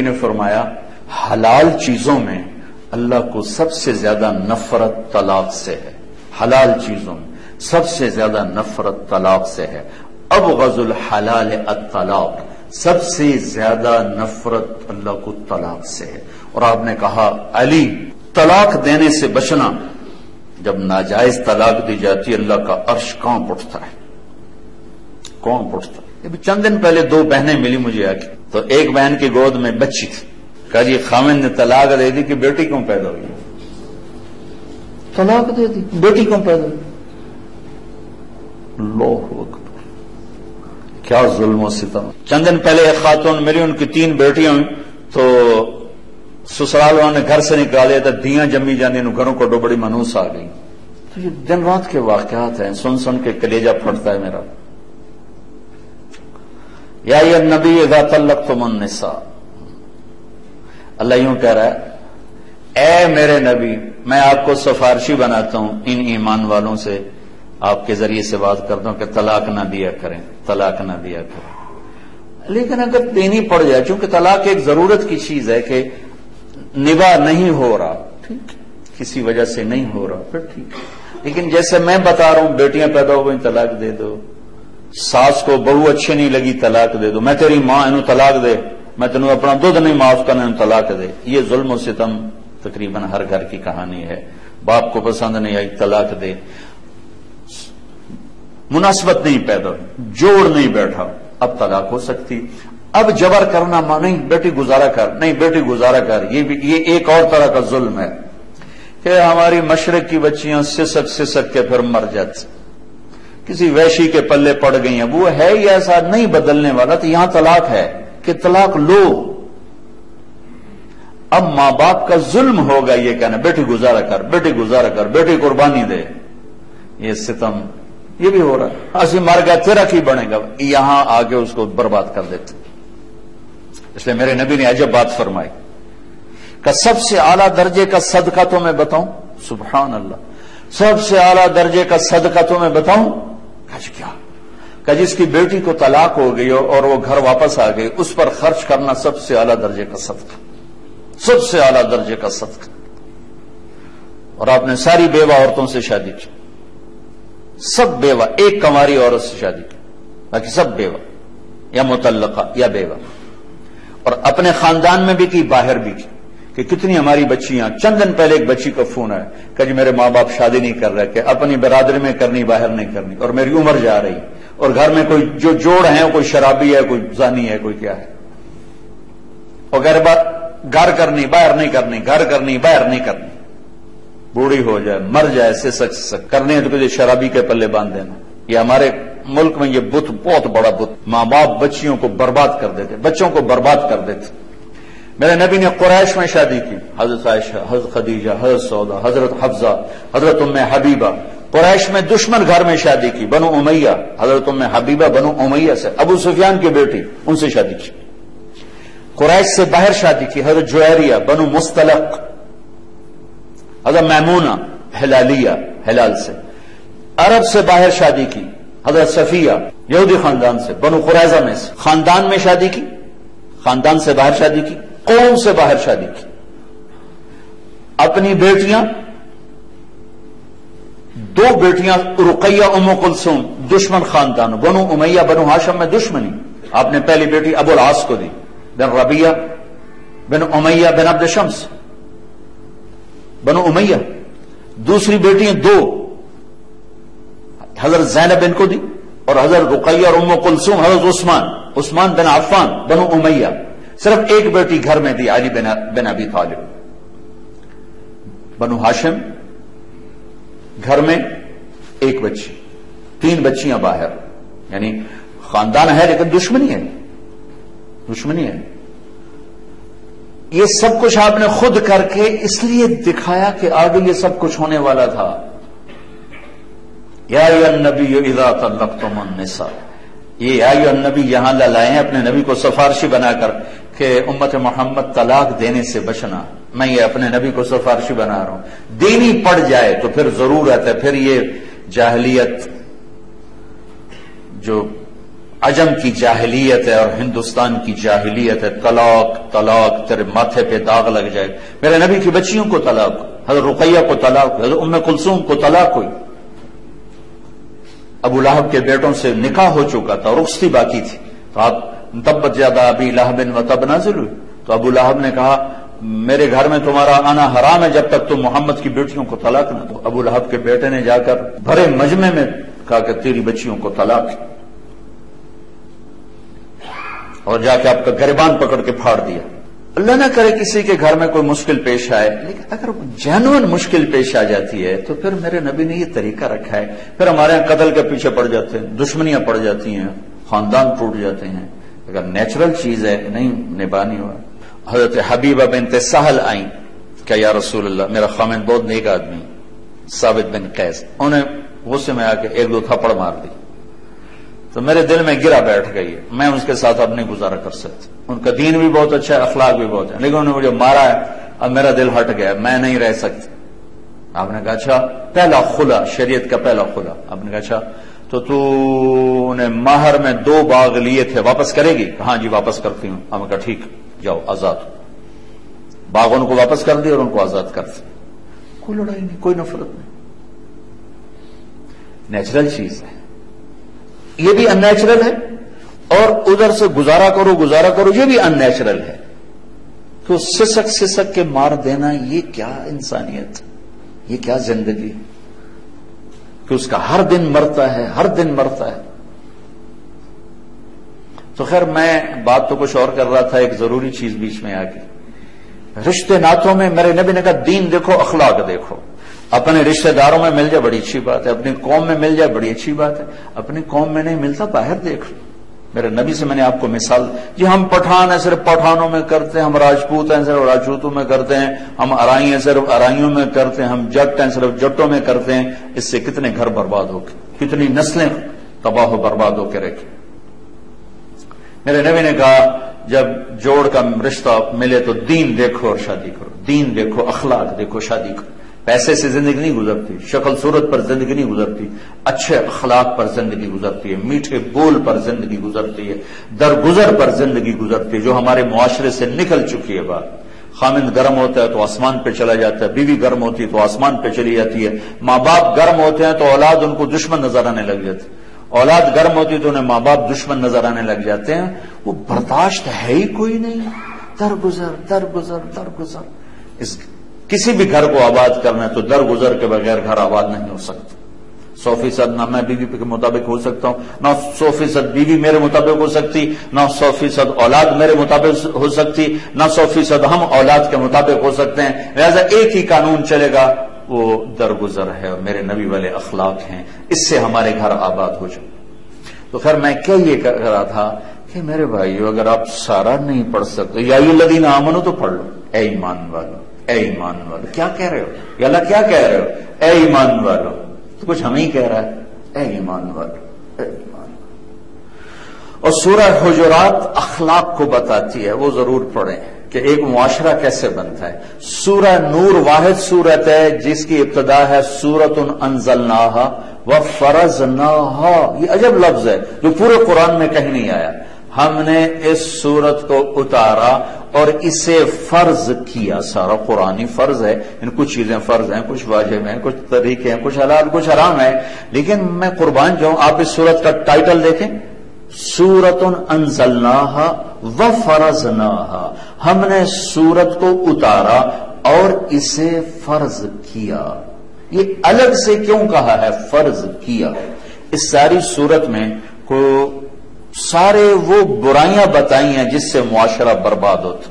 نے فرمایا حلال چیزوں میں اللہ کو سب سے زیادہ نفرت طلاق سے ہے. حلال چیزوں میں سب سے زیادہ نفرت طلاق سے ہے. ابغض الحلال الطلاق، سب سے زیادہ نفرت اللہ کو طلاق سے ہے. اور آپ نے کہا علی طلاق دینے سے بچنا، جب ناجائز طلاق دی جاتی ہے اللہ کا عرش کانپ اٹھتا ہے، کانپ اٹھتا ہے. چند دن پہلے دو بہنیں ملی مجھے آ کے، تو ایک بہن کی گود میں بچی تھی. کہا جی خامد نے طلاق دے دی کہ بیٹی کیوں پیدا ہوئی؟ طلاق دے دی، بیٹی کیوں پیدا ہوئی؟ اللہ اکبر، کیا ظلم و ستم. چند دن پہلے ایک خاتون میری، ان کی 3 بیٹیاں ہوئی، تو سسرال والوں نے گھر سے نکالے تو دیاں جمی جانے، ان گھروں کو بڑی منوس آ گئی. تو یہ دن رات کے واقعات ہیں، سن سن کے کلیجہ پھٹتا ہے میرا. یا ایھا النبی اذا طلقتم النساء، اللہ یوں کہہ رہا ہے اے میرے نبی میں آپ کو سفارشی بناتا ہوں، ان ایمان والوں سے آپ کے ذریعے سے بات کرتا ہوں کہ طلاق نہ دیا کریں، طلاق نہ دیا کریں. لیکن اگر دینی پڑ جائے، چونکہ طلاق ایک ضرورت کی چیز ہے کہ نباہ نہیں ہو رہا، ٹھیک، کسی وجہ سے نہیں ہو رہا، پھر ٹھیک. لیکن جیسے میں بتا رہا ہوں بیٹیاں پیدا ہو گئی طلاق دے دو، ساس کو بہو اچھی نہیں لگی طلاق دے دو، میں تیری ماں انہوں طلاق دے، میں تینوں اپنا دودھ نہیں معاف کرنا انہوں طلاق دے. یہ ظلم و ستم تقریباً ہر گھر کی کہانی ہے. باپ کو پسند نہیں آئی طلاق دے، مناسبت نہیں پیدا ہوئی، جوڑ نہیں بیٹھا، اب طلاق ہو سکتی. اب جبر کرنا نہیں بیٹی گزارا کر، نہیں بیٹی گزارا کر، یہ ایک اور طرح کا ظلم ہے کہ ہماری مشرق کی بچیاں سسک کے پھر مر جاتی، کسی ویشی کے پلے پڑ گئی ہیں. وہ ہے ہی ایسا نہیں بدلنے والا، تو یہاں طلاق ہے کہ طلاق لو. اب ماں باپ کا ظلم ہوگا یہ کہنا بیٹی گزارا کر، بیٹی گزارا کر، بیٹی قربانی دے. یہ ستم یہ بھی ہو رہا ہے. اسی مر گیا تیرا کی بنے گا، یہاں آگے اس کو برباد کر دیتے. اس لیے میرے نبی نے عجب بات فرمائی کہ سب سے اعلیٰ درجے کا صدقہ تو میں بتاؤں، سبحان اللہ، سب سے اعلیٰ درجے کا صدقہ تو میں بتاؤں. کیا کہ جس کی بیٹی کو طلاق ہو گئی اور وہ گھر واپس آ گئی، اس پر خرچ کرنا سب سے اعلیٰ درجے کا صدقہ، سب سے اعلیٰ درجے کا صدقہ. اور آپ نے ساری بیوہ عورتوں سے شادی کی، سب بیوہ، ایک کنواری عورت سے شادی کی، باقی سب بیوہ یا مطلقہ یا بیوہ. اور اپنے خاندان میں بھی کی، باہر بھی کی. کہ کتنی ہماری بچیاں، چند دن پہلے ایک بچی کا فون آیا کہ جی میرے ماں باپ شادی نہیں کر رہے، کہ اپنی برادری میں کرنی، باہر نہیں کرنی، اور میری عمر جا رہی، اور گھر میں کوئی جو جوڑ ہیں، کوئی شرابی ہے، کوئی زانی ہے، کوئی کیا ہے، اور گھر کرنی، باہر نہیں کرنی، گھر کرنی، باہر نہیں کرنی. بوڑھی ہو جائے، مر جائے، سسک کرنے تو کسی شرابی کے پلے باندھ دینا. یہ ہمارے ملک میں یہ بت بہت بڑا بت. ماں باپ بچیوں کو برباد کر دیتے، بچوں کو برباد کر دیتے. میرے نبی نے قریش میں شادی کی، حضرت عائشہ، حضرت خدیجہ، حضرت سودا، حضرت حفصہ، حضرت ام حبیبہ. قریش میں دشمن گھر میں شادی کی، بنو امیہ، حضرت ام حبیبہ بنو امیہ سے، ابو سفیان کی بیٹی، ان سے شادی کی. قریش سے باہر شادی کی، حضرت جویریہ بنو مستلق، حضرت میمونہ ہلالیہ، ہلال سے. عرب سے باہر شادی کی، حضرت صفیہ یہودی خاندان سے، بنو قریظہ میں سے. خاندان میں شادی کی، خاندان سے باہر شادی کی، قوم سے باہر شادی کی. اپنی بیٹیاں، 2 بیٹیاں رقیہ ام کلثوم، دشمن خاندان، بنو امیہ بنو ہاشم میں دشمنی. آپ نے پہلی بیٹی ابو العاص کو دی، بن ربیہ بن امیہ بن عبد شمس، بنو امیہ. دوسری بیٹیاں 2 حضرت زینب بن کو دی، اور حضرت رقیہ اور ام کلثوم حضرت عثمان بن عفان بنو امیہ. صرف ایک بیٹی گھر میں دی، علی بن ابی طالب. بنو ہاشم گھر میں ایک بچی، 3 بچیاں باہر. یعنی خاندان ہے لیکن دشمنی ہے، دشمنی ہے. یہ سب کچھ آپ نے خود کر کے اس لیے دکھایا کہ آگے یہ سب کچھ ہونے والا تھا. یا ایھا النبی اذا طلقتم النساء، یہ یا ایھا النبی یہاں لائے ہیں اپنے نبی کو سفارشی بنا کر کہ امت محمد طلاق دینے سے بچنا. میں یہ اپنے نبی کو سفارشی بنا رہا ہوں. دینی پڑ جائے تو پھر ضرورت ہے، پھر یہ جاہلیت جو عجم کی جاہلیت ہے اور ہندوستان کی جاہلیت ہے، طلاق طلاق، تیرے ماتھے پہ داغ لگ جائے. میرے نبی کی بچیوں کو طلاق، حضرت رقیہ کو طلاق، حضرت ام کلثوم کو طلاق ہوئی. ابو لہب کے بیٹوں سے نکاح ہو چکا تھا، رخصتی باقی تھی. تو آپ تبت یادا ابی لہب وتب نازل ہوئی. تو ابو لہب نے کہا میرے گھر میں تمہارا آنا حرام ہے جب تک تم محمد کی بیٹیوں کو طلاق نہ دو. ابو لہب کے بیٹے نے جا کر بھرے مجمع میں کہا کہ تیری بچیوں کو طلاق ہے، اور جا کے آپ کا گریبان پکڑ کے پھاڑ دیا. اللہ نہ کرے کسی کے گھر میں کوئی مشکل پیش آئے، لیکن اگر جینوئن مشکل پیش آ جاتی ہے تو پھر میرے نبی نے یہ طریقہ رکھا ہے. پھر ہمارے یہاں قتل کے پیچھے پڑ جاتے ہیں، دشمنیاں پڑ جاتی ہیں، خاندان ٹوٹ جاتے ہیں. اگر نیچرل چیز ہے نہیں نبھانی ہوا. حضرت حبیبہ بنت سہل آئیں کہ یا رسول اللہ میرا خامند بہت نیک آدمی ثابت بن قیس، انہیں غصے میں آ کے ایک دو تھپڑ مار دی. تو میرے دل میں گرا بیٹھ گئی، میں اس کے ساتھ اب نہیں گزارا کر سکتا. ان کا دین بھی بہت اچھا ہے، اخلاق بھی بہت ہے، لیکن انہوں نے مجھے مارا ہے، اب میرا دل ہٹ گیا، میں نہیں رہ سکتی. آپ نے کہا اچھا، پہلا خلا، شریعت کا پہلا خلا. آپ نے کہا اچھا تو نے مہر میں 2 باغ لیے تھے، واپس کرے گی؟ ہاں جی واپس کرتی ہوں. ہم نے کہا ٹھیک، جاؤ آزاد. باغ ان کو واپس کر دی اور ان کو آزاد کر دی. کوئی لڑائی نہیں، کوئی نفرت نہیں، نیچرل چیز ہے. یہ بھی ان نیچرل ہے، اور ادھر سے گزارا کرو یہ بھی ان نیچرل ہے. تو سسک کے مار دینا، یہ کیا انسانیت، یہ کیا زندگی کہ اس کا ہر دن مرتا ہے. تو خیر میں بات تو کچھ اور کر رہا تھا، ایک ضروری چیز بیچ میں آ گئی. رشتے ناتوں میں میرے نبی نے کہا دین دیکھو، اخلاق دیکھو. اپنے رشتہ داروں میں مل جائے بڑی اچھی بات ہے، اپنی قوم میں مل جائے بڑی اچھی بات ہے، اپنی قوم میں نہیں ملتا باہر دیکھ لو. میرے نبی سے میں نے آپ کو مثال جی، ہم پٹھان ہیں صرف پٹھانوں میں کرتے ہیں، ہم راجپوت ہیں صرف راجپوتوں میں کرتے ہیں، ہم ارائی ہیں صرف ارائیوں میں کرتے ہیں، ہم جٹ ہیں صرف جٹوں میں کرتے ہیں. اس سے کتنے گھر برباد ہو کے، کتنی نسلیں تباہ و برباد ہو کے رکھیں. میرے نبی نے کہا جب جوڑ کا رشتہ ملے تو دین دیکھو اور شادی کرو، دین دیکھو، اخلاق دیکھو، شادی کرو. پیسے سے زندگی نہیں گزرتی، شکل صورت پر زندگی نہیں گزرتی، اچھے اخلاق پر زندگی گزرتی ہے، میٹھے بول پر زندگی گزرتی ہے، درگزر پر زندگی گزرتی ہے، جو ہمارے معاشرے سے نکل چکی ہے. بات خامند گرم ہوتا ہے تو آسمان پہ چلا جاتا ہے، بیوی گرم ہوتی ہے تو آسمان پہ چلی جاتی ہے، ماں باپ گرم ہوتے ہیں تو اولاد ان کو دشمن نظر آنے لگ جاتی ہے، اولاد گرم ہوتی تو انہیں ماں باپ دشمن نظر آنے لگ جاتے ہیں. وہ برداشت ہے ہی کوئی نہیں، درگزر. کسی بھی گھر کو آباد کرنا ہے تو درگزر کے بغیر گھر آباد نہیں ہو سکتا. 100% نہ میں بیوی کے مطابق ہو سکتا ہوں، نہ 100% بیوی میرے مطابق ہو سکتی، نہ 100% اولاد میرے مطابق ہو سکتی، نہ 100% ہم اولاد کے مطابق ہو سکتے ہیں. لہذا ایک ہی قانون چلے گا، وہ درگزر ہے اور میرے نبی والے اخلاق ہیں. اس سے ہمارے گھر آباد ہو جائے. تو خیر میں کیا یہ کہہ رہا تھا کہ میرے بھائیو اگر آپ سارا نہیں پڑھ سکتے یا الذین آمنوا تو پڑھ لو. اے ایمان والو، اے ایمان والو، کیا کہہ رہے ہو یا اللہ کیا کہہ رہے ہو؟ اے ایمان والو. تو کچھ ہمیں ہی کہہ رہا ہے، اے ایمان والو، اے ایمان والو. اور سورہ حجرات اخلاق کو بتاتی ہے، وہ ضرور پڑھیں کہ ایک معاشرہ کیسے بنتا ہے. سورہ نور واحد سورت ہے جس کی ابتدا ہے سورۃ انزلناہا وفرضناہا. یہ عجب لفظ ہے جو پورے قرآن میں کہیں نہیں آیا. ہم نے اس سورت کو اتارا اور اسے فرض کیا. سارا قرآنی فرض ہے، ان کچھ چیزیں فرض ہیں، کچھ واجب ہیں، کچھ طریقے ہیں، کچھ حلال کچھ حرام ہے. لیکن میں قربان جاؤں، آپ اس سورت کا ٹائٹل دیکھیں، سورۃ انزلناہا وفرضناہا. ہم نے سورت کو اتارا اور اسے فرض کیا. یہ الگ سے کیوں کہا ہے فرض کیا؟ اس ساری سورت میں کو سارے وہ برائیاں بتائی ہیں جس سے معاشرہ برباد ہوتا،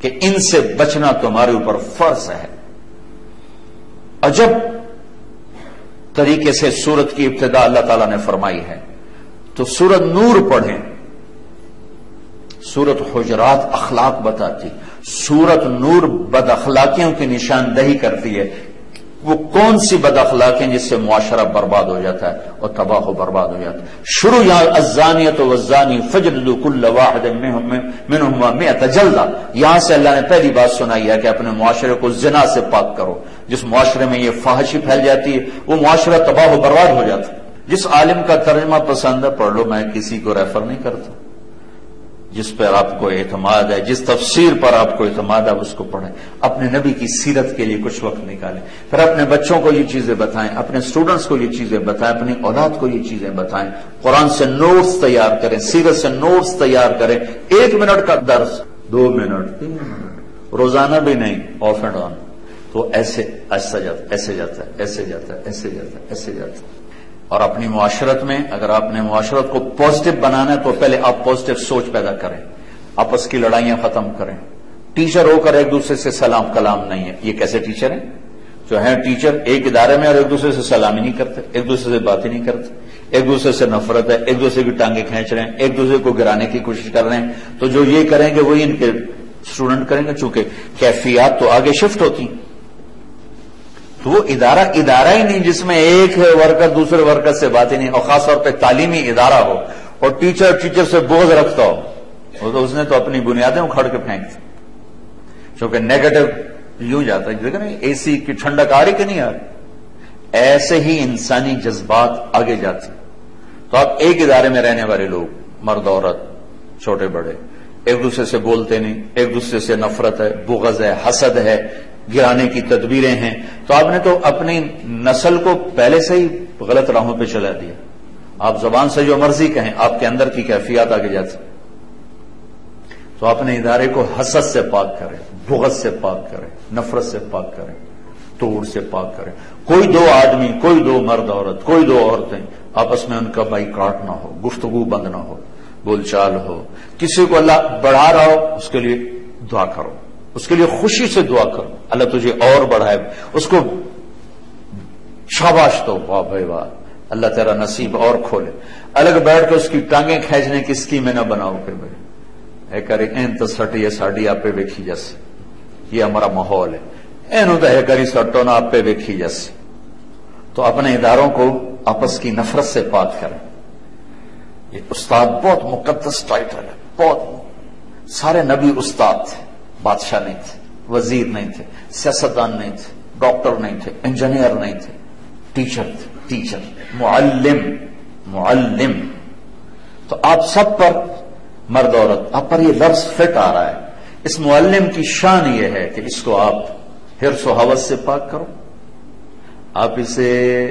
کہ ان سے بچنا تمہارے اوپر فرض ہے. عجب طریقے سے سورت کی ابتدا اللہ تعالیٰ نے فرمائی ہے. تو سورت نور پڑھیں، سورت حجرات اخلاق بتاتی، سورت نور بد اخلاقیوں کی نشاندہی کرتی ہے. وہ کون سی بد اخلاقیں جس سے معاشرہ برباد ہو جاتا ہے اور تباہ و برباد ہو جاتا ہے. شروع یہاں الزانیۃ والزانی فجلدوا کل واحد منہما 100 جلدہ. یہاں سے اللہ نے پہلی بات سنائی ہے کہ اپنے معاشرے کو زنا سے پاک کرو. جس معاشرے میں یہ فحاشی پھیل جاتی ہے وہ معاشرہ تباہ و برباد ہو جاتا ہے. جس عالم کا ترجمہ پسند ہے پڑھ لو، میں کسی کو ریفر نہیں کرتا. جس پر آپ کو اعتماد ہے، جس تفسیر پر آپ کو اعتماد ہے اس کو پڑھیں. اپنے نبی کی سیرت کے لیے کچھ وقت نکالیں، پھر اپنے بچوں کو یہ چیزیں بتائیں، اپنے اسٹوڈنٹس کو یہ چیزیں بتائیں، اپنی اولاد کو یہ چیزیں بتائیں. قرآن سے نوٹس تیار کریں، سیرت سے نوٹس تیار کریں. 1 منٹ کا درس 2 منٹ 3 منٹ روزانہ بھی نہیں، آف اینڈ آن. تو ایسے ایسا جاتا ہے، ایسے جاتا ہے، ایسے جاتا ہے، ایسے جاتا ہے، ایسے جاتا ہے. اور اپنی معاشرت میں اگر آپ نے معاشرت کو پازیٹو بنانا ہے تو پہلے آپ پازیٹو سوچ پیدا کریں، آپس کی لڑائیاں ختم کریں. ٹیچر ہو کر ایک دوسرے سے سلام کلام نہیں ہے. یہ کیسے ٹیچر ہیں؟ جو ہیں ٹیچر ایک ادارے میں اور ایک دوسرے سے سلام ہی نہیں کرتے، ایک دوسرے سے بات ہی نہیں کرتے، ایک دوسرے سے نفرت ہے، ایک دوسرے کی ٹانگیں کھینچ رہے ہیں، ایک دوسرے کو گرانے کی کوشش کر رہے ہیں. تو جو یہ کریں گے وہی ان کے اسٹوڈنٹ کریں گے، چونکہ کیفیات تو آگے شفٹ ہوتی. تو وہ ادارہ ہی نہیں جس میں ایک ورکر دوسرے ورکر سے بات ہی نہیں، اور خاص طور پہ تعلیمی ادارہ ہو اور ٹیچر سے بغض رکھتا ہو، تو اس نے تو اپنی بنیادیں اکھاڑ کے پھینک دی. چونکہ نیگیٹو یوں جاتا ہے، دیکھیں نا اے سی کی ٹھنڈک آ رہی کہ نہیں آ رہی. ایسے ہی انسانی جذبات آگے جاتے. تو آپ ایک ادارے میں رہنے والے لوگ، مرد عورت چھوٹے بڑے، ایک دوسرے سے بولتے نہیں، ایک دوسرے سے نفرت ہے، بغض ہے، حسد ہے، گرانے کی تدبیریں ہیں. تو آپ نے تو اپنی نسل کو پہلے سے ہی غلط راہوں پہ چلا دیا. آپ زبان سے جو مرضی کہیں، آپ کے اندر کی کیفیات آگے جاتی. تو اپنے ادارے کو حسد سے پاک کریں، بغض سے پاک کریں، نفرت سے پاک کریں، توڑ سے پاک کریں. کوئی 2 آدمی، کوئی 2 مرد عورت، کوئی 2 عورتیں آپس میں ان کا بائیکاٹ نہ ہو، گفتگو بند نہ ہو، بول چال ہو. کسی کو اللہ بڑھا رہا ہو اس کے لیے دعا کرو، اس کے لیے خوشی سے دعا کرو، اللہ تجھے اور بڑھائے، اس کو شاباش دو، واہ بھائی واہ، اللہ تیرا نصیب اور کھولے. الگ بیٹھ کے اس کی ٹانگیں کھینچنے کی اسکیم نہ بناؤ کہ بھائی اے کری این تو سٹی ہے ساڑی آپ پہ ویکھی جیسے، یہ ہمارا ماحول ہے، اینو تو ہے کری سٹو نہ آپ پہ ویکھی جیسے. تو اپنے اداروں کو آپس کی نفرت سے پاک کریں. یہ استاد بہت مقدس ٹائٹل ہے، بہت. سارے نبی استاد تھے، بادشاہ نہیں تھے، وزیر نہیں تھے، سیاستدان نہیں تھے، ڈاکٹر نہیں تھے، انجینئر نہیں تھے، ٹیچر تھے، ٹیچر، معلم. تو آپ سب پر، مرد عورت، آپ پر یہ لفظ فٹ آ رہا ہے. اس معلم کی شان یہ ہے کہ اس کو آپ حرص و ہوس سے پاک کرو. آپ اسے